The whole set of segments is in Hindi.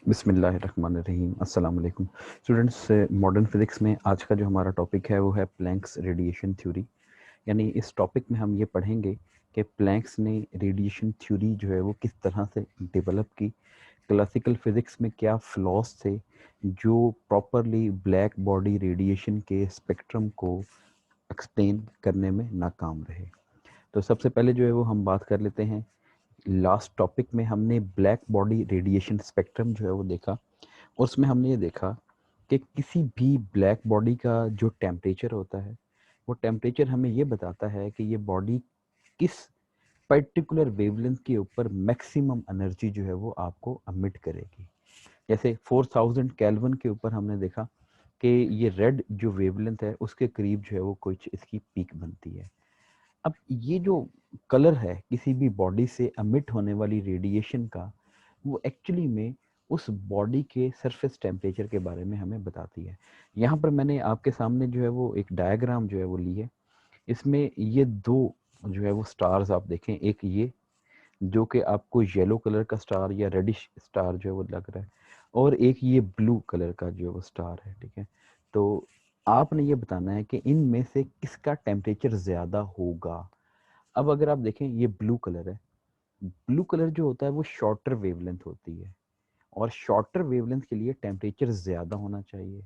बिस्मिल्लाहिर्रहमानिर्रहीम। अस्सलाम वालेकुम स्टूडेंट्स। मॉडर्न फिज़िक्स में आज का जो हमारा टॉपिक है वो है प्लैंक्स रेडिएशन थ्योरी। यानी इस टॉपिक में हम ये पढ़ेंगे कि प्लैंक्स ने रेडिएशन थ्योरी जो है वो किस तरह से डेवलप की, क्लासिकल फिज़िक्स में क्या फ्लॉज थे जो प्रॉपरली ब्लैक बॉडी रेडिएशन के स्पेक्ट्रम को एक्सप्लेन करने में नाकाम रहे। तो सबसे पहले जो है वो हम बात कर लेते हैं। लास्ट टॉपिक में हमने ब्लैक बॉडी रेडिएशन स्पेक्ट्रम जो है वो देखा, और उसमें हमने ये देखा कि किसी भी ब्लैक बॉडी का जो टेम्परेचर होता है वो टेम्परेचर हमें ये बताता है कि ये बॉडी किस पर्टिकुलर वेवलेंथ के ऊपर मैक्सिमम एनर्जी जो है वो आपको अमिट करेगी। जैसे 4000 केल्विन के ऊपर हमने देखा कि ये रेड जो वेवलेंथ है उसके करीब जो है वो कुछ इसकी पीक बनती है। अब ये जो कलर है किसी भी बॉडी से अमिट होने वाली रेडिएशन का, वो एक्चुअली में उस बॉडी के सरफेस टेम्परेचर के बारे में हमें बताती है। यहाँ पर मैंने आपके सामने जो है वो एक डायग्राम जो है वो ली है। इसमें ये दो जो है वो स्टार्स आप देखें, एक ये जो कि आपको येलो कलर का स्टार या रेडिश स्टार जो है वो लग रहा है, और एक ये ब्लू कलर का जो है वो स्टार है। ठीक है, तो आपने ये बताना है कि इनमें से किसका टेम्परेचर ज़्यादा होगा। अब अगर आप देखें ये ब्लू कलर है, ब्लू कलर जो होता है वो शॉर्टर वेवलेंथ होती है, और शॉर्टर वेवलेंथ के लिए टेम्परेचर ज़्यादा होना चाहिए।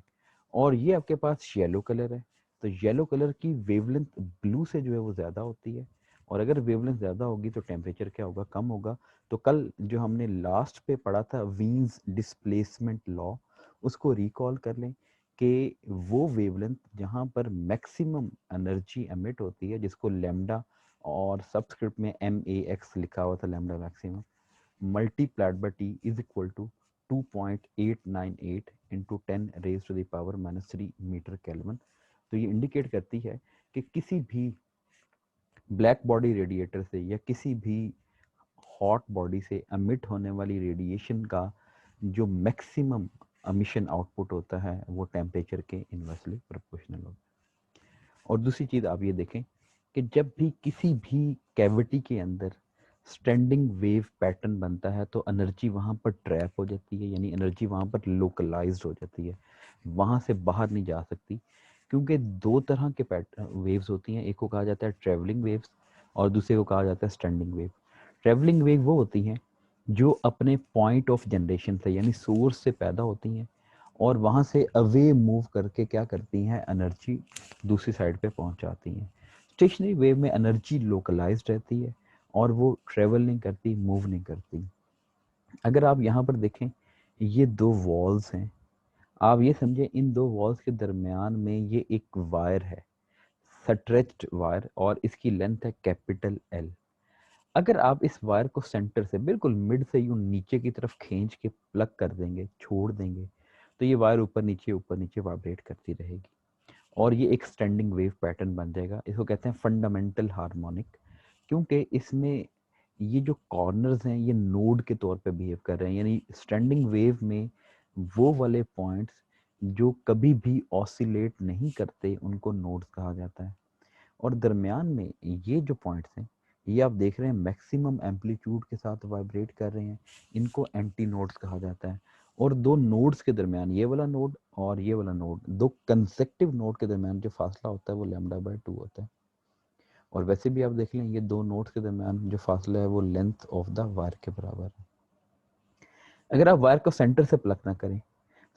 और ये आपके पास येलो कलर है, तो येलो कलर की वेवलेंथ ब्लू से जो है वो ज़्यादा होती है, और अगर वेवलेंथ ज़्यादा होगी तो टेम्परेचर क्या होगा, कम होगा। तो कल जो हमने लास्ट पे पढ़ा था वीन्स डिस्प्लेसमेंट लॉ, उसको रिकॉल कर लें कि वो वेवलेंथ जहाँ पर मैक्सिमम एनर्जी एमिट होती है, जिसको लैम्डा और सबस्क्रिप्ट में MAX लिखा हुआ था, lambda maximum, multiplied by T is equal to 2.898 into 10 raised to the power minus 3 metre kelvin. तो ये इंडिकेट करती है कि किसी भी ब्लैक बॉडी रेडिएटर से या किसी भी हॉट बॉडी से एमिट होने वाली रेडिएशन का जो मैक्सिमम एमिशन आउटपुट होता है वो टेम्परेचर के इन्वर्सली प्रोपोर्शनल होता है। और दूसरी चीज़ आप ये देखें कि जब भी किसी भी कैविटी के अंदर स्टैंडिंग वेव पैटर्न बनता है तो एनर्जी वहाँ पर ट्रैप हो जाती है, यानी एनर्जी वहाँ पर लोकलाइज्ड हो जाती है, वहाँ से बाहर नहीं जा सकती। क्योंकि दो तरह के वेव्स होती हैं, एक को कहा जाता है ट्रेवलिंग वेव्स और दूसरे को कहा जाता है स्टैंडिंग वेव। ट्रेवलिंग वेव वो होती हैं जो अपने पॉइंट ऑफ जनरेशन से यानी सोर्स से पैदा होती हैं और वहाँ से अवे मूव करके क्या करती हैं, एनर्जी दूसरी साइड पे पहुँचाती हैं। स्टेशनरी वेव में एनर्जी लोकलाइज्ड रहती है और वो ट्रेवल नहीं करती, मूव नहीं करती। अगर आप यहाँ पर देखें, ये दो वॉल्स हैं, आप ये समझे इन दो वॉल्स के दरमियान में ये एक वायर है, स्ट्रेच्ड वायर, और इसकी लेंथ है कैपिटल एल। अगर आप इस वायर को सेंटर से बिल्कुल मिड से यूं नीचे की तरफ खींच के प्लग कर देंगे, छोड़ देंगे, तो ये वायर ऊपर नीचे वाइब्रेट करती रहेगी और ये एक स्टैंडिंग वेव पैटर्न बन जाएगा। इसको कहते हैं फंडामेंटल हार्मोनिक, क्योंकि इसमें ये जो कॉर्नर्स हैं ये नोड के तौर पे बिहेव कर रहे हैं। यानी स्टैंडिंग वेव में वो वाले पॉइंट्स जो कभी भी ऑसिलेट नहीं करते उनको नोड्स कहा जाता है, और दरमियान में ये जो पॉइंट्स हैं ये आप देख रहे हैं मैक्सिमम एम्पलीट्यूड के साथ वाइब्रेट कर रहे हैं, इनको एंटी नोड्स कहा जाता है। और दो नोड्स के दरमियान, ये वाला नोड और ये वाला नोड, दो कंसेक्टिव नोड के दरमियान जो फासला होता है वो λ/2 होता है। और वैसे भी आप देख लें ये दो नोड्स के दरमियान जो फासला है वो लेंथ ऑफ द वायर के बराबर है। अगर आप वायर को सेंटर से प्लग ना करें,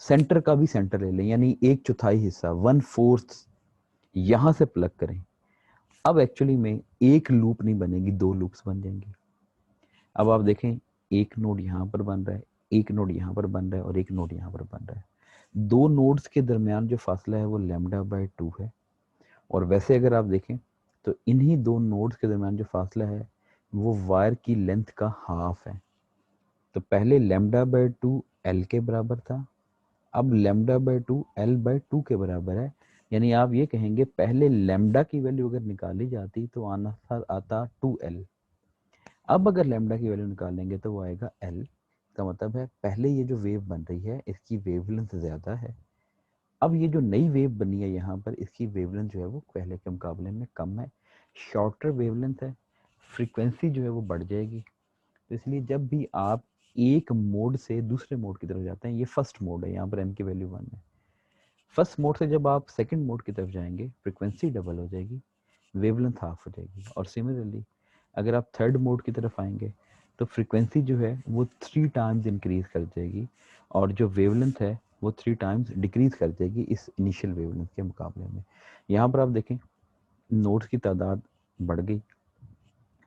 सेंटर का भी सेंटर ले लें, यानी 1/4 हिस्सा, 1/4 यहाँ से प्लग करें, अब एक्चुअली में एक लूप नहीं बनेगी, दो लूप्स बन जाएंगी। अब आप देखें, एक नोड यहाँ पर बन रहा है, एक नोड यहाँ पर बन रहा है और एक नोड यहाँ पर बन रहा है। दो नोड्स के दरमियान जो फासला है वो λ/2 है। और वैसे अगर आप देखें तो इन्हीं दो नोड्स के दरमियान जो फासला है वो वायर की लेंथ का हाफ है। तो पहले λ/2 एल के बराबर था, अब λ/2 l/2 के बराबर है। यानी आप ये कहेंगे पहले लैम्डा की वैल्यू अगर निकाली जाती तो आना आता 2l। अब अगर लैम्डा की वैल्यू निकालेंगे तो वो आएगा l। का मतलब है पहले ये जो वेव बन रही है इसकी वेवलेंथ ज़्यादा है, अब ये जो नई वेव बनी है यहाँ पर इसकी वेवलेंथ जो है वो पहले के मुकाबले में कम है, शॉर्टर वेवलेंथ है, फ्रीक्वेंसी जो है वो बढ़ जाएगी। तो इसलिए जब भी आप एक मोड से दूसरे मोड की तरफ जाते हैं। ये फर्स्ट मोड है, यहाँ पर m की वैल्यू 1 है। फर्स्ट मोड से जब आप सेकंड मोड की तरफ जाएंगे, फ्रीक्वेंसी डबल हो जाएगी, वेवलेंथ हाफ हो जाएगी। और सिमिलरली अगर आप थर्ड मोड की तरफ आएंगे तो फ्रीक्वेंसी जो है वो 3 टाइम्स इंक्रीज कर जाएगी और जो वेवलेंथ है वो 3 टाइम्स डिक्रीज कर जाएगी इस इनिशियल वेवलेंथ के मुकाबले में। यहाँ पर आप देखें नोड्स की तादाद बढ़ गई।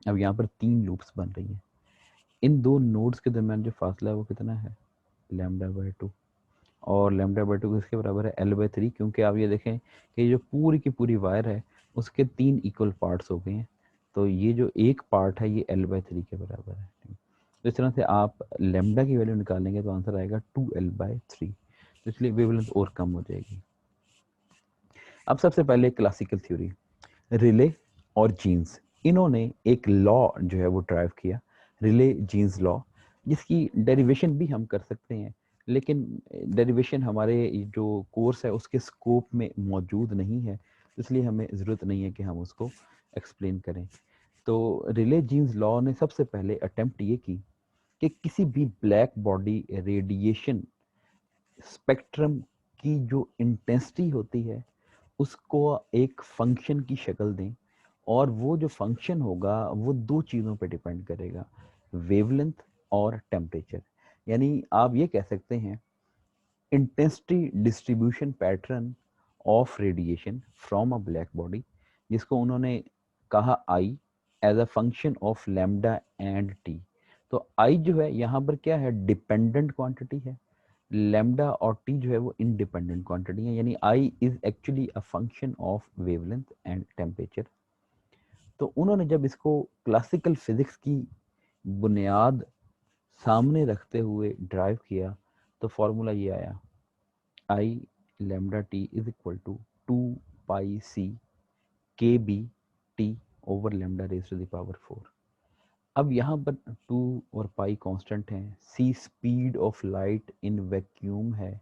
अब यहाँ पर 3 लूप्स बन रही हैं। इन दो नोड्स के दरमियान जो फासला है वो कितना है, λ/2। और λ/2 किसके बराबर है, L/3, क्योंकि आप ये देखें कि जो पूरी की पूरी वायर है उसके 3 इक्वल पार्ट्स हो गए हैं। तो ये जो एक पार्ट है ये L/3 के बराबर है। तो इस तरह से आप लैम्डा की वैल्यू निकालेंगे तो आंसर आएगा 2L/3। तो इसलिए वेवलेंथ और कम हो जाएगी। अब सबसे पहले क्लासिकल थ्योरी, रिले और जीन्स, इन्होंने एक लॉ जो है वो ड्राइव किया, रिले जीन्स लॉ, जिसकी डेरिवेशन भी हम कर सकते हैं, लेकिन डेरिवेशन हमारे जो कोर्स है उसके स्कोप में मौजूद नहीं है, इसलिए हमें ज़रूरत नहीं है कि हम उसको एक्सप्लेन करें। तो रिले जीन्स लॉ ने सबसे पहले अटेम्प्ट ये की कि किसी भी ब्लैक बॉडी रेडिएशन स्पेक्ट्रम की जो इंटेंसिटी होती है उसको एक फंक्शन की शक्ल दें, और वो जो फंक्शन होगा वो दो चीज़ों पे डिपेंड करेगा, वेवलेंथ और टेम्परेचर। यानी आप ये कह सकते हैं intensity distribution pattern of radiation from a black body, जिसको उन्होंने कहा I as a function of lambda and T. तो आई जो है यहाँ पर क्या है, डिपेंडेंट क्वांटिटी है, लैम्डा और टी जो है वो इंडिपेंडेंट क्वांटिटी है, यानी I is actually a function of wavelength and temperature. तो उन्होंने जब इसको क्लासिकल फिजिक्स की बुनियाद सामने रखते हुए ड्राइव किया तो फॉर्मूला ये आया, I lambda T is equal to 2πc K B T over lambda raise to the power 4। अब यहाँ पर 2 और पाई कांस्टेंट हैं, C speed of light in vacuum है,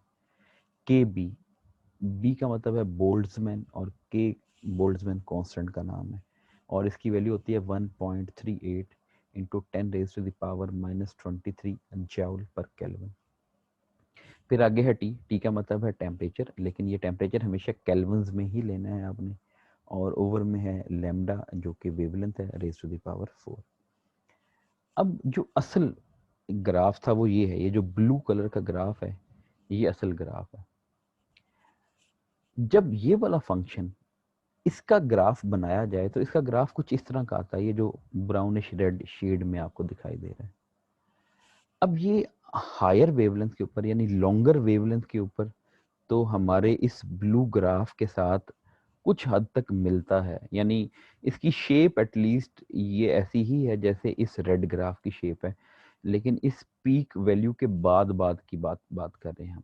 के बी, बी का मतलब है बोल्ट्जमैन और के बोल्ट्जमैन कांस्टेंट का नाम है, और इसकी वैल्यू होती है 1.38 into 10 raise to the power -23 joule per kelvin. फिर आगे है टी, टी का मतलब है टेम्परेचर, लेकिन ये टेम्परेचर हमेशा केल्विन्स में ही लेना है आपने, और ओवर में है लैम्डा जो कि वेवलेंथ है रेज टू द पावर 4। अब जो असल ग्राफ था वो ये है, ये जो ब्लू कलर का ग्राफ है ये असल ग्राफ है। जब ये वाला फंक्शन इसका ग्राफ बनाया जाए तो इसका ग्राफ कुछ इस तरह का आता है, ये जो ब्राउनिश रेड शेड में आपको दिखाई दे रहा है। अब ये हायर वेवलेंथ के ऊपर यानी लॉन्गर वेवलेंथ के ऊपर तो हमारे इस ब्लू ग्राफ के साथ कुछ हद तक मिलता है, यानी इसकी शेप एटलीस्ट ये ऐसी ही है जैसे इस रेड ग्राफ की शेप है, लेकिन इस पीक वैल्यू के बाद की बात कर रहे हैं हम।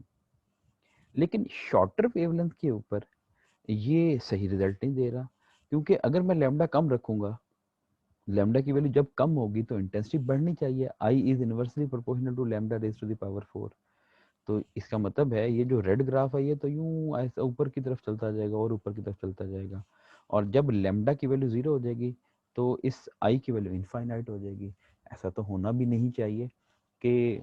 लेकिन शॉर्टर वेवलेंथ के ऊपर ये सही रिजल्ट नहीं दे रहा, क्योंकि अगर मैं लैम्डा कम रखूंगा, लैम्डा की वैल्यू जब कम होगी तो इंटेंसिटी बढ़नी चाहिए, I is inversely proportional to lambda raise to the power 4। तो इसका मतलब है ये जो रेड ग्राफ है ये तो यूं ऐसा ऊपर की तरफ चलता जाएगा और ऊपर की तरफ चलता जाएगा, और जब लैम्डा की वैल्यू 0 हो जाएगी तो इस आई की वैल्यू इनफाइनाइट हो जाएगी। ऐसा तो होना भी नहीं चाहिए कि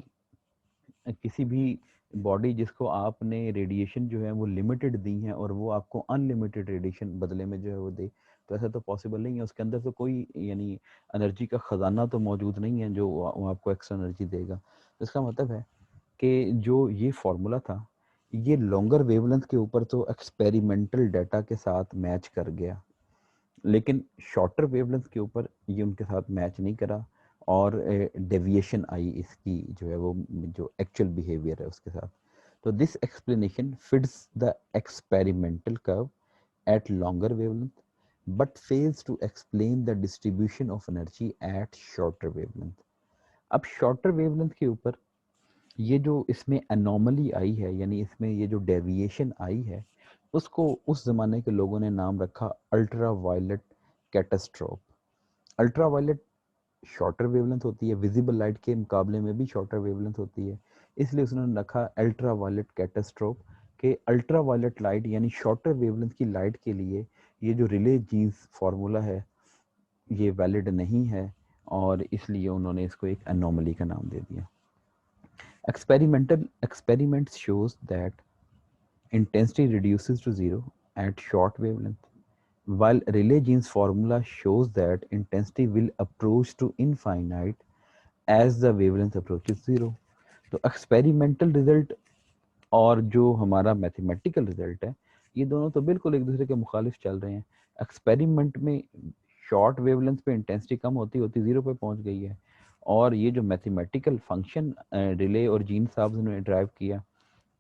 किसी भी बॉडी जिसको आपने रेडिएशन जो है वो लिमिटेड दी है और वो आपको अनलिमिटेड रेडिएशन बदले में जो है वो दे, तो ऐसा तो पॉसिबल नहीं है। उसके अंदर तो कोई यानी एनर्जी का खजाना तो मौजूद नहीं है जो वो आपको एक्स्ट्रा एनर्जी देगा। तो इसका मतलब है कि जो ये फॉर्मूला था ये लॉन्गर वेवलेंथ के ऊपर तो एक्सपेरिमेंटल डाटा के साथ मैच कर गया, लेकिन शॉर्टर वेवलेंथ के ऊपर ये उनके साथ मैच नहीं करा, और डेविएशन आई इसकी जो है वो जो एक्चुअल बिहेवियर है उसके साथ। तो this explanation fits the experimental curve at longer wavelength but fails to explain the distribution of energy at shorter wavelength. अब शॉर्टर वेवलेंथ के ऊपर ये जो इसमें एनोमली आई है, यानी इसमें ये जो डेविएशन आई है, उसको उस जमाने के लोगों ने नाम रखा ultraviolet catastrophe. Ultraviolet shorter wavelength होती है, विजिबल लाइट के मुकाबले में भी शॉर्टर वेवलेंथ होती है, इसलिए उसने रखा अल्ट्रा वायलेट कैटास्ट्रोफ के अल्ट्रा वायलेट लाइट यानी शॉर्टर वेवलेंथ की लाइट के लिए ये जो रिले जीन्स फार्मूला है ये वैलिड नहीं है, और इसलिए उन्होंने इसको एक एनोमली का नाम दे दिया। Experiments shows that intensity reduces to zero at short wavelength, while Rayleigh Jean's formula shows that intensity will approach to infinite as the wavelength approaches zero. तो एक्सपेरिमेंटल रिजल्ट और जो हमारा मैथमेटिकल रिजल्ट है, ये दोनों तो बिल्कुल एक दूसरे के मुखालिफ चल रहे हैं। एक्सपेरिमेंट में शॉर्ट वेवलेंथ पे इंटेंसिटी कम होती होती जीरो पे पहुंच गई है, और ये जो मैथमेटिकल फंक्शन रिले और जीन साहब ने ड्राइव किया,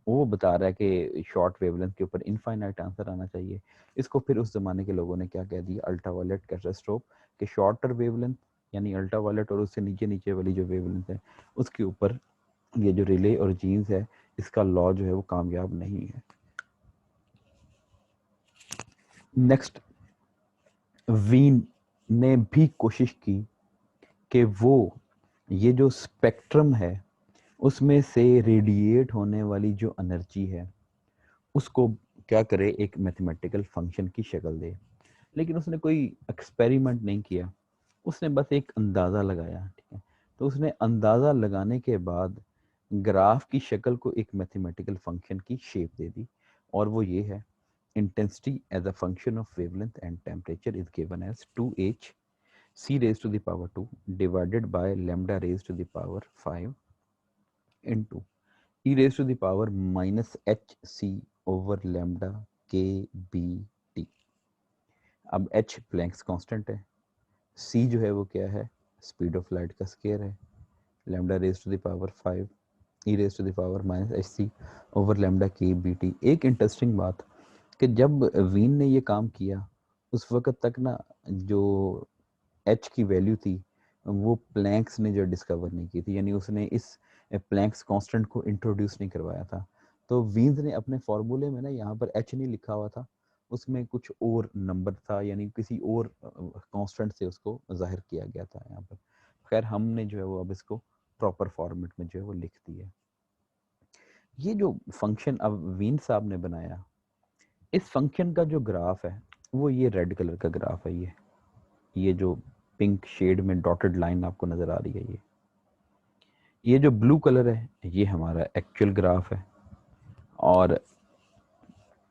वो बता रहा है कि शॉर्ट वेवलेंथ के ऊपर इनफाइनाइट आंसर आना चाहिए। इसको फिर उस जमाने के लोगों ने क्या कह दिया, अल्ट्रावायलेट कैल्ट्रोस्कोप, कि शॉर्टर वेवलेंथ यानी अल्ट्रावायलेट और उससे नीचे नीचे वाली जो वेवलेंथ है उसके ऊपर ये जो रिले और जीन्स है इसका लॉ जो है वो कामयाब नहीं है। नेक्स्ट, वीन ने भी कोशिश की कि वो ये जो स्पेक्ट्रम है उसमें से रेडिएट होने वाली जो एनर्जी है उसको क्या करे, एक मैथमेटिकल फंक्शन की शक्ल दे, लेकिन उसने कोई एक्सपेरिमेंट नहीं किया, उसने बस एक अंदाज़ा लगाया। ठीक है, तो उसने अंदाज़ा लगाने के बाद ग्राफ की शक्ल को एक मैथमेटिकल फंक्शन की शेप दे दी, और वो ये है, intensity as a function of wavelength and temperature is given as 2h c raised to the power 2 divided by lambda raised to the power 5 into e raised to the power minus hc over lambda k b t। अब h प्लैंक्स कांस्टेंट है, c जो है वो क्या है, स्पीड ऑफ लाइट का स्केयर है, lambda raise to the power 5 e raise to the power minus h c over lambda k B t. एक इंटरेस्टिंग बात कि जब वीन ने ये काम किया उस वक्त तक ना जो एच की वैल्यू थी वो प्लैंक्स ने जो डिस्कवर नहीं की थी, यानी उसने इस प्लैंक्स कांस्टेंट को इंट्रोड्यूस नहीं करवाया था। तो वीन्स ने अपने फॉर्मूले में ना यहाँ पर एच नहीं लिखा हुआ था, उसमें कुछ और नंबर था, यानी किसी और कांस्टेंट से उसको जाहिर किया गया था यहाँ पर। खैर हमने जो है वो अब इसको प्रॉपर फॉर्मेट में जो है वो लिख दिया। ये जो फंक्शन अब वीन साहब ने बनाया, इस फंक्शन का जो ग्राफ है वो ये रेड कलर का ग्राफ है, ये जो पिंक शेड में डॉटेड लाइन आपको नजर आ रही है, ये जो ब्लू कलर है ये हमारा एक्चुअल ग्राफ है, और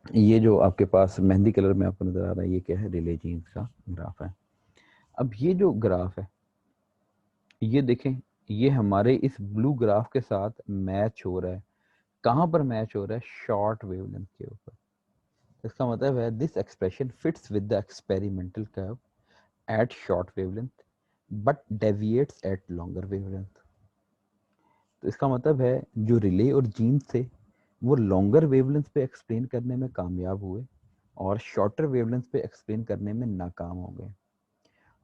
ये जो आपके पास मेहंदी कलर में आपको नजर आ रहा है ये क्या है, रिले जीन्स का ग्राफ है। अब ये जो ग्राफ है ये देखें, ये हमारे इस ब्लू ग्राफ के साथ मैच हो रहा है। कहाँ पर मैच हो रहा है, शॉर्ट वेवलेंथ के ऊपर। इसका मतलब है this expression fits with the experimental curve at short wavelength but deviates at longer wavelength. तो इसका मतलब है जो रिले और जीन्स थे वो लॉन्गर वेवलेंथ पे एक्सप्लेन करने में कामयाब हुए और शॉर्टर वेवलेंथ पे एक्सप्लेन करने में नाकाम हो गए।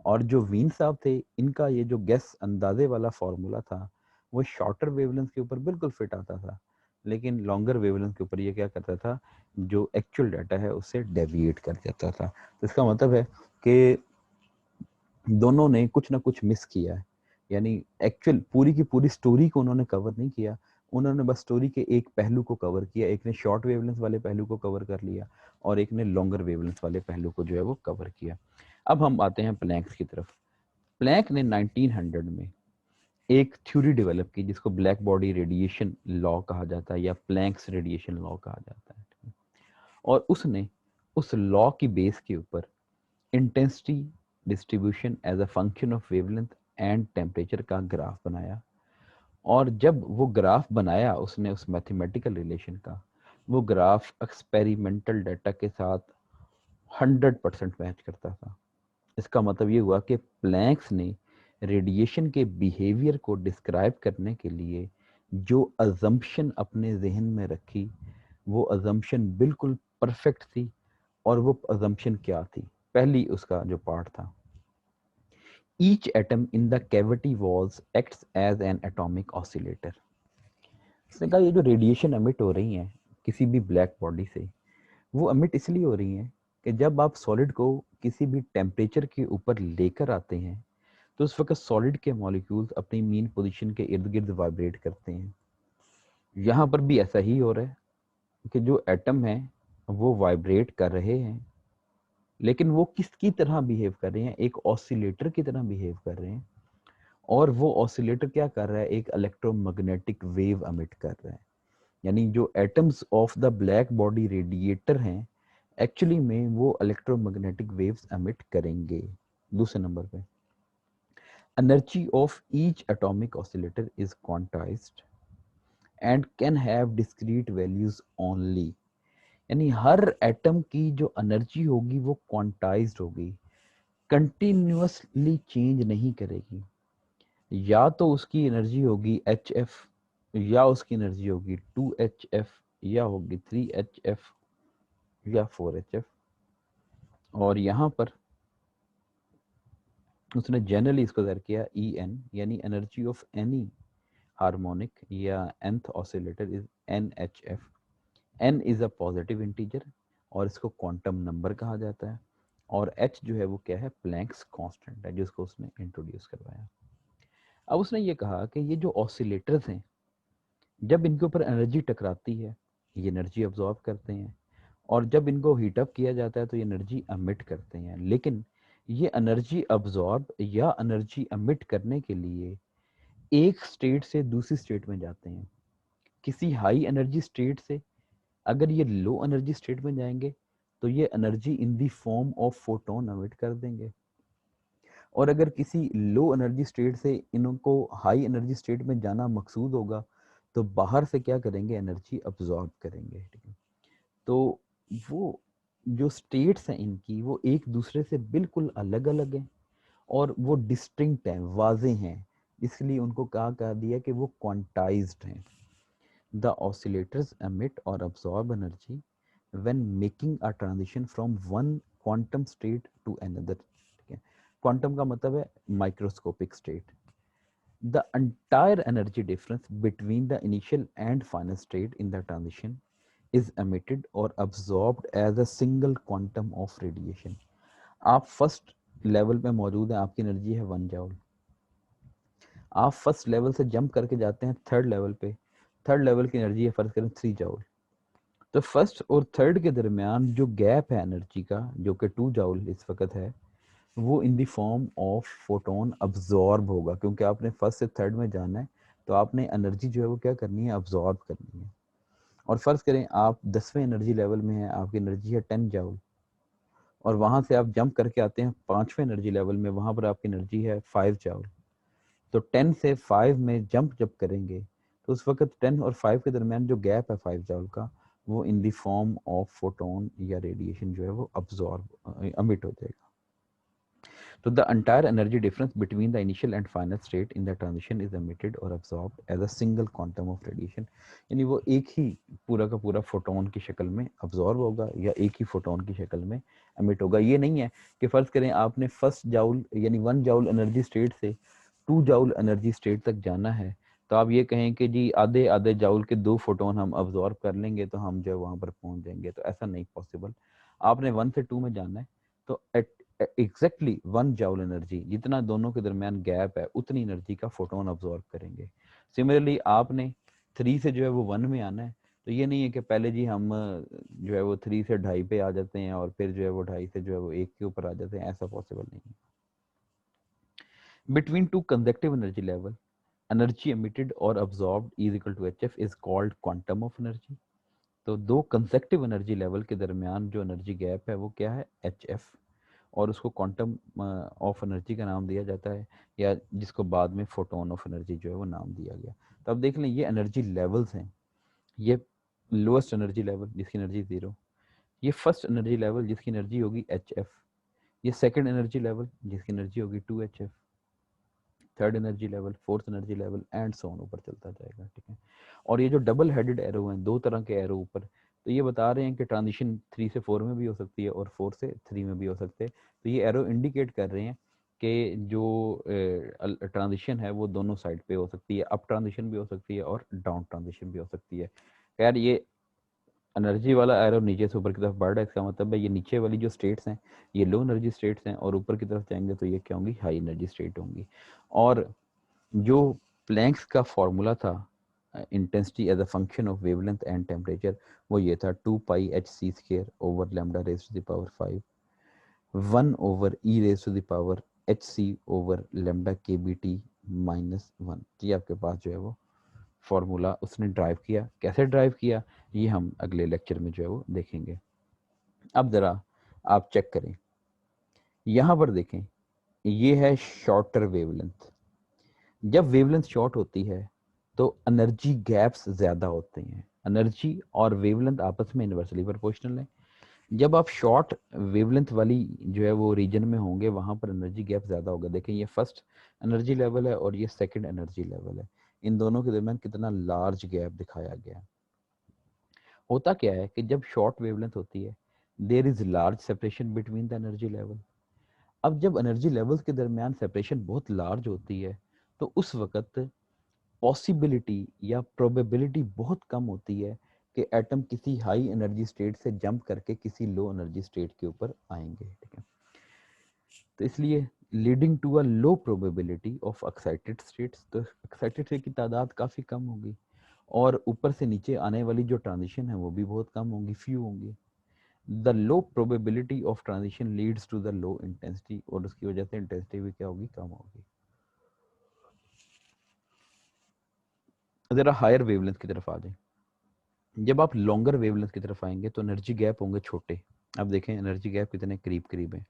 और जो वीन साहब थे इनका ये जो गैस अंदाजे वाला फॉर्मूला था वो शॉर्टर वेवलेंथ के ऊपर बिल्कुल फिट आता था, लेकिन लॉन्गर वेवलेंथ के ऊपर ये क्या करता था, जो एक्चुअल डाटा है उससे डेविएट कर देता था। तो इसका मतलब है कि दोनों ने कुछ ना कुछ मिस किया है, यानी एक्चुअल पूरी की पूरी स्टोरी को उन्होंने कवर नहीं किया, उन्होंने बस स्टोरी के एक पहलू को कवर किया। एक ने शॉर्ट वेवलेंथ वाले पहलू को कवर कर लिया और एक ने लॉन्गर वेवलेंथ वाले पहलू को जो है वो कवर किया। अब हम आते हैं प्लैंक्स की तरफ। प्लैंक ने 1900 में एक थ्योरी डेवलप की जिसको ब्लैक बॉडी रेडिएशन लॉ कहा जाता है या प्लैंक्स रेडिएशन लॉ कहा जाता है, और उसने उस लॉ की बेस के ऊपर intensity distribution as a function of wavelength and temperature का ग्राफ बनाया। और जब वो ग्राफ बनाया उसने उस मैथमेटिकल रिलेशन का, वो ग्राफ एक्सपेरिमेंटल डाटा के साथ 100% मैच करता था। इसका मतलब ये हुआ कि प्लैंक्स ने रेडिएशन के बिहेवियर को डिस्क्राइब करने के लिए जो अजम्पशन अपने जहन में रखी वो अजम्पशन बिल्कुल परफेक्ट थी। और वो अजम्पशन क्या थी, पहली उसका जो पार्ट था, each atom in the cavity walls acts as an atomic oscillator। इसने कहा ये जो रेडिएशन एमिट हो रही हैं किसी भी ब्लैक बॉडी से, वो एमिट इसलिए हो रही हैं कि जब आप सॉलिड को किसी भी टेम्परेचर के ऊपर लेकर आते हैं तो उस वक्त सॉलिड के मॉलिक्यूल्स अपनी मीन पोजीशन के इर्द गिर्द वाइब्रेट करते हैं। यहाँ पर भी ऐसा ही हो रहा है कि जो एटम है वो वाइब्रेट कर रहे हैं, लेकिन वो किसकी तरह बिहेव कर रहे हैं, एक ऑसिलेटर की तरह बिहेव कर रहे हैं। और वो ऑसिलेटर क्या कर रहा है, एक इलेक्ट्रोमैग्नेटिक वेव एमिट कर रहा है। यानी जो atoms of the black body radiator हैं, एक्चुअली में वो इलेक्ट्रोमैग्नेटिक वेव्स एमिट करेंगे। दूसरे नंबर पे, energy of each atomic oscillator is quantized and can have discrete values only. यानी हर एटम की जो एनर्जी होगी वो क्वांटाइज्ड होगी, कंटिन्यूअसली चेंज नहीं करेगी। या तो उसकी एनर्जी होगी HF, या उसकी एनर्जी होगी 2HF, या होगी 3HF, या 4HF। और यहाँ पर उसने जनरली इसको ज़ाहिर किया EN, यानी एनर्जी ऑफ एनी हार्मोनिक या nth oscillator is NHF। n is a positive integer और इसको क्वांटम नंबर कहा जाता है, और h जो है वो क्या है, प्लैंक्स कांस्टेंट है, जिसको उसने इंट्रोड्यूस करवाया। अब उसने ये कहा कि ये जो ऑसिलेटर्स हैं, जब इनके ऊपर एनर्जी टकराती है, ये एनर्जी अब्जॉर्ब करते हैं, और जब इनको हीटअप किया जाता है तो ये एनर्जी एमिट करते हैं। लेकिन ये एनर्जी अब्जॉर्ब या एनर्जी एमिट करने के लिए एक स्टेट से दूसरी स्टेट में जाते हैं। किसी हाई एनर्जी स्टेट से अगर ये लो एनर्जी स्टेट में जाएंगे तो ये energy in the form of photon emit कर देंगे, और अगर किसी लो एनर्जी स्टेट से इनको हाई एनर्जी स्टेट में जाना मकसूद होगा तो बाहर से क्या करेंगे, एनर्जी अब्जॉर्ब करेंगे। ठीक है, तो वो जो स्टेट्स हैं इनकी, वो एक दूसरे से बिल्कुल अलग अलग हैं और वो डिस्टिंक्ट हैं, वाजे हैं, इसलिए उनको कहा दिया कि वो क्वांटाइज्ड हैं। द ऑसिलेटर्स एमिट और absorb energy when making a transition from one quantum state to another. ठीक है, क्वांटम का मतलब है microscopic state. The entire energy difference between the initial and final state in the transition is emitted or absorbed as a single quantum of radiation। आप फर्स्ट लेवल पे मौजूद हैं, आपकी एनर्जी है 1 जूल। आप फर्स्ट लेवल से जंप करके जाते हैं थर्ड लेवल पे, थर्ड लेवल की एनर्जी है फर्ज करें 3 जूल। तो फर्स्ट और थर्ड के दरमियान जो गैप है एनर्जी का, जो कि 2 जूल इस वक्त है, वो in the form of photon absorb होगा, क्योंकि आपने फर्स्ट से थर्ड में जाना है तो आपने एनर्जी जो है वो क्या करनी है, अब्जॉर्ब करनी है। और फर्ज करें आप 10वें एनर्जी लेवल में हैं, आपकी एनर्जी है 10 जूल, और वहां से आप जंप करके आते हैं 5वें एनर्जी लेवल में, वहां पर आपकी एनर्जी है 5 जूल। तो 10 से 5 में जंप जब करेंगे तो उस वक्त 10 और 5 के दरमियान जो गैप है 5 जूल का, वो in the form of photon या रेडिएशन जो है वो अब्जॉर्ब अमिट हो जाएगा। So the entire energy difference between the initial and final state in the transition is emitted or absorbed as a single quantum of radiation। यानी वो एक ही पूरा का पूरा फोटोन की शक्ल में अब्जॉर्ब होगा या एक ही फोटोन की शक्ल में एमिट होगा। ये नहीं है कि फर्ज करें आपने फर्स्ट जूल यानी 1 जूल एनर्जी स्टेट से 2 जूल एनर्जी स्टेट तक जाना है, तो आप ये कहें कि जी आधे आधे जूल के 2 फोटोन हम अब्जॉर्ब कर लेंगे तो हम जो है वहां पर पहुंच जाएंगे, तो ऐसा नहीं पॉसिबल। आपने 1 से 2 में जाना है, तो एग्जैक्टली 1 जूल एनर्जी, जितना दोनों के दरमियान गैप है उतनी एनर्जी का फोटोन अब्जॉर्ब करेंगे। सिमिलरली आपने 3 से जो है वो 1 में आना है, तो ये नहीं है कि पहले जी हम जो है वो 3 से 2.5 पे आ जाते हैं और फिर जो है वो 2.5 से जो है वो 1 के ऊपर आ जाते हैं, ऐसा पॉसिबल नहीं है। Between two consecutive energy level, energy emitted और absorbed is equal to HF is called quantum of energy. तो दो कंसेक्टिव एनर्जी लेवल के दरमियान जो एनर्जी गैप है वो क्या है, HF, और उसको क्वांटम ऑफ एनर्जी का नाम दिया जाता है, या जिसको बाद में फोटोन ऑफ एनर्जी जो है वो नाम दिया गया। तो अब देख लें ये एनर्जी लेवल्स हैं। ये लोएस्ट एनर्जी लेवल जिसकी एनर्जी 0, ये फर्स्ट एनर्जी लेवल जिसकी एनर्जी होगी HF, ये सेकंड एनर्जी लेवल जिसकी एनर्जी होगी 2HF, third energy level, fourth energy level, and so on ऊपर चलता जाएगा। ठीक है, और ये जो डबल हेडेड एरो हैं, 2 तरह के एरो ऊपर, तो ये बता रहे हैं कि ट्रांजिशन 3 से 4 में भी हो सकती है और 4 से 3 में भी हो सकते हैं। तो ये एरो इंडिकेट कर रहे हैं कि जो ट्रांजिशन है वो दोनों साइड पे हो सकती है, अप ट्रांजिशन भी हो सकती है और डाउन ट्रांजिशन भी हो सकती है। खैर ये एनर्जी वाला एरो नीचे से ऊपर की तरफ बढ़ रहा है, इसका मतलब है ये नीचे वाली जो स्टेट्स हैं ये लो एनर्जी स्टेट्स हैं, और ऊपर की तरफ जाएंगे तो ये क्या होंगी, हाई एनर्जी स्टेट होंगी। और जो प्लैंक्स का फॉर्मूला था intensity as a function of wavelength and temperature, वो ये था 2πhc² over lambda raise to the power 5, 1 over e raise to the power hc over lambda kBt -1। ये आपके पास जो है वो फॉर्मूला उसने ड्राइव किया। कैसे ड्राइव किया ये हम अगले लेक्चर में जो है वो देखेंगे। अब ज़रा आप चेक करें, यहाँ पर देखें, ये है शॉर्टर वेवलेंथ। जब वेवलेंथ शॉर्ट होती है तो एनर्जी गैप्स ज़्यादा होते हैं। एनर्जी और वेवलेंथ आपस में इन्वर्सली प्रोपोर्शनल है। जब आप शॉर्ट वेवलेंथ वाली जो है वो रीजन में होंगे वहाँ पर एनर्जी गैप ज़्यादा होगा। देखें ये फर्स्ट एनर्जी लेवल है और ये सेकंड एनर्जी लेवल है। इन दोनों के दरमियान कितना लार्ज गैप दिखाया गया है। होता क्या है कि जब शॉर्ट वेवलेंथ होती है there is large separation between the energy level. अब जब एनर्जी लेवल्स के दरमियान सेपरेशन बहुत लार्ज होती है तो उस वक्त पॉसिबिलिटी या प्रोबेबिलिटी बहुत कम होती है कि एटम किसी हाई एनर्जी स्टेट से जंप करके किसी लो एनर्जी स्टेट के ऊपर आएंगे। ठीक है, तो इसलिए leading to a low probability of excited states, तो एक्साइटेड स्टेट की तादाद काफ़ी कम होगी और ऊपर से नीचे आने वाली जो ट्रांजिशन है वो भी बहुत कम होंगी, फ्यू होंगी। The low probability of transition leads to the low intensity, और उसकी वजह से इंटेंसिटी भी क्या होगी, कम होगी। ज़रा हायर वेवलेंथ की तरफ आ जाए। जब आप लॉन्गर वेवलेंथ की तरफ आएंगे तो एनर्जी गैप होंगे छोटे। अब देखें एनर्जी गैप कितने करीब करीब है,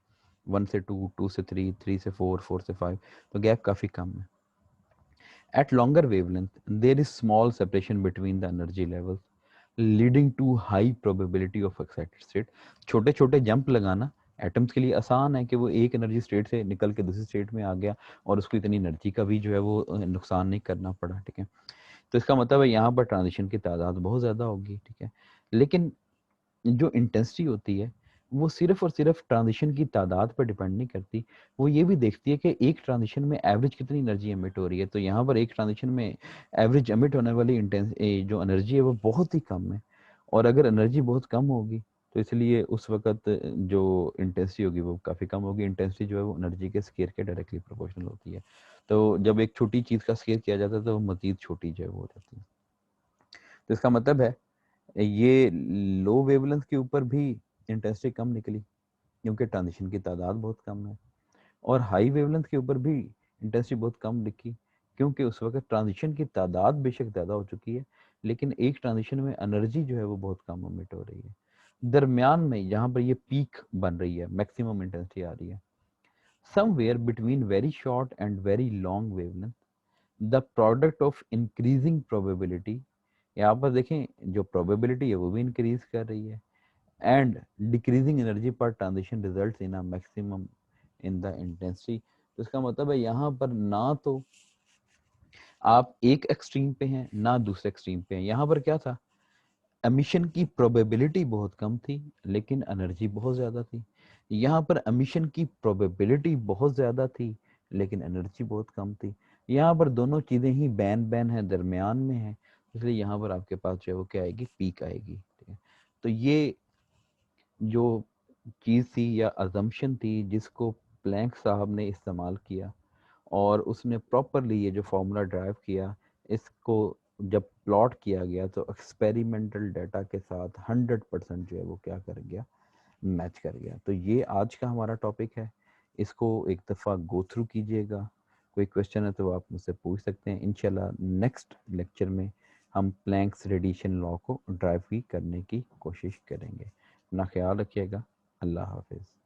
1 से 2, 2 से 3, 3 से 4, 4 से 5, तो गैप काफ़ी कम है। At longer wavelength there is small separation between the energy levels leading to high probability of excited state. छोटे छोटे जंप लगाना एटम्स के लिए आसान है कि वो एक एनर्जी स्टेट से निकल के दूसरी स्टेट में आ गया और उसको इतनी एनर्जी का भी जो है वो नुकसान नहीं करना पड़ा। ठीक है, तो इसका मतलब है यहाँ पर ट्रांजिशन की तादाद बहुत ज़्यादा होगी। ठीक है, लेकिन जो इंटेंसिटी होती है वो सिर्फ और सिर्फ ट्रांजिशन की तादाद पर डिपेंड नहीं करती, वो ये भी देखती है कि एक ट्रांजिशन में एवरेज कितनी एनर्जी एमिट हो रही है। तो यहाँ पर एक ट्रांजिशन में एवरेज एमिट होने वाली जो एनर्जी है वो बहुत ही कम है, और अगर एनर्जी बहुत कम होगी तो इसलिए उस वक्त जो इंटेंसिटी होगी वो काफ़ी कम होगी। इंटेंसिटी जो है वो एनर्जी के स्केयर के डायरेक्टली प्रोपोर्शनल होती है। तो जब एक छोटी चीज़ का स्केयर किया जाता है तो वो मज़ीद छोटी जो है वो हो जाती है। तो इसका मतलब है ये लो वेवलेंथ के ऊपर भी इंटेंसिटी कम निकली क्योंकि ट्रांजिशन की तादाद बहुत कम है, और हाई वेवलेंथ के ऊपर भी इंटेंसिटी बहुत कम दिखी क्योंकि उस वक्त ट्रांजिशन की तादाद बेशक ज़्यादा हो चुकी है लेकिन एक ट्रांजिशन में एनर्जी जो है वो बहुत कम एमिट हो रही है। दरमियान में जहाँ पर ये पीक बन रही है, मैक्सिमम इंटेंसिटी आ रही है, somewhere between very short and very long wavelength the product of increasing probability. यहाँ पर देखें जो प्रोबेबिलिटी है वो भी इंक्रीज कर रही है, एंड डिक्रीजिंग एनर्जी पर transition results in a maximum in the intensity. तो इसका मतलब है यहाँ पर ना तो आप एक एक्सट्रीम पे हैं ना दूसरे एक्सट्रीम पे हैं। यहाँ पर क्या था, एमिशन की प्रोबेबिलिटी बहुत कम थी लेकिन एनर्जी बहुत ज़्यादा थी। यहाँ पर एमिशन की प्रोबेबिलिटी बहुत ज़्यादा थी लेकिन एनर्जी बहुत कम थी। यहाँ पर दोनों चीज़ें ही बैन बैन है, दरमियान में है, इसलिए यहाँ पर आपके पास जो है वो क्या आएगी, पीक आएगी। ठीक है, तो ये जो चीज़ थी या अजम्पशन थी जिसको प्लैंक साहब ने इस्तेमाल किया और उसने प्रॉपरली ये जो फार्मूला ड्राइव किया, इसको जब प्लॉट किया गया तो एक्सपेरिमेंटल डाटा के साथ 100% जो है वो क्या कर गया, मैच कर गया। तो ये आज का हमारा टॉपिक है, इसको एक दफ़ा गो थ्रू कीजिएगा। कोई क्वेश्चन है तो आप मुझसे पूछ सकते हैं। इंशाल्लाह नेक्स्ट लेक्चर में हम प्लैंक्स रेडिएशन लॉ को ड्राइव भी करने की कोशिश करेंगे। अपना ख्याल रखिएगा। अल्लाह हाफिज़।